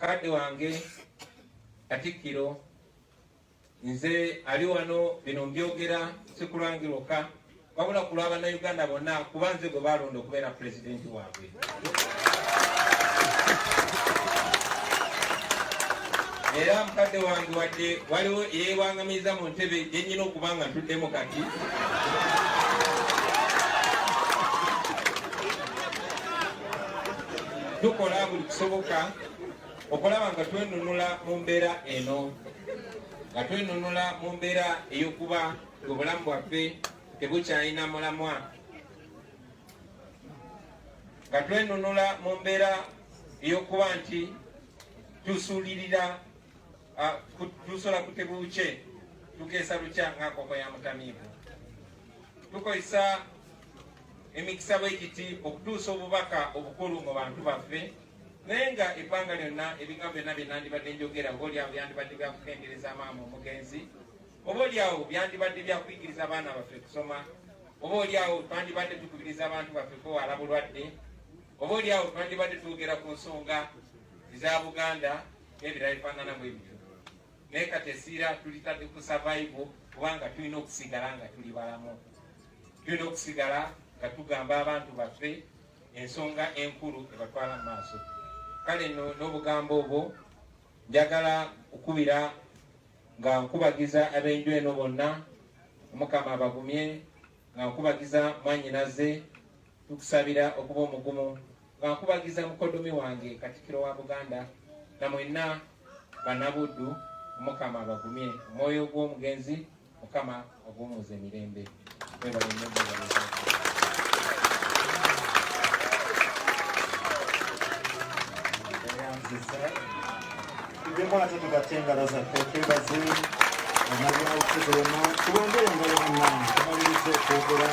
mukadde wange Katikkiro nze ali wano bino mbyogera sikulwangiroka wabula kulwa bannayuganda bonna kuba nze gwe balonda okubeera pulezidenti waabwe. Era mukadde wange wadde waliwo eyeewangamiza mu ntebe gyenyina okuba nga ntuddemu kati tukola buli kisoboka okulaba nga twenunula mu mbeera eno, nga twenunula mu mbeera ey'okuba obulamu bwaffe tebukyalina mulamwa, nga twenunula mu mbeera ey'okuba nti tusuulirira tusola kutebuuke tukeesa lukya ng'akoko ya mutamiivu. Tukozesa emikisa bwe giti okutuusa obubaka obukulu mu bantu baffe, naye nga ebbanga lyonna ebigambo byonna bye nandibadde njogera obaolyawo byandibadde byakukendeeza maama omugenzi, obaolyawo byandibadde byakuyigiriza abaana baffe kusoma, obaolyawo twandibadde tukubiriza abantu baffe kwewala bulwadde, obaolyawo twandibadde twogera ku nsonga eza Buganda n'ebirala bifaanana bwe bityo. Naye kati essira tulitadde ku survival kubanga tulina okusigala nga tuli balamu, tulina okusigala nga tugamba abantu baffe ensonga enkulu ebatwala mu maaso. Kale n'obugambo obwo njagala okubira nga nkubagiza ab'enju eno bonna Omukama abagumye, nga nkubagiza mwannyinaze tukusabira okuba omugumu, nga nkubagiza mukodomi wange Katikkiro wa Buganda na mwenna bannabuddu Omukama abagumye, omwoyo gw'omugenzi Mukama ogumuuza emirembe. Tugenda ate tugatte engalo zaffe twebaze omuliro okutukulema tubongere engalo munnange tumalirize okwogera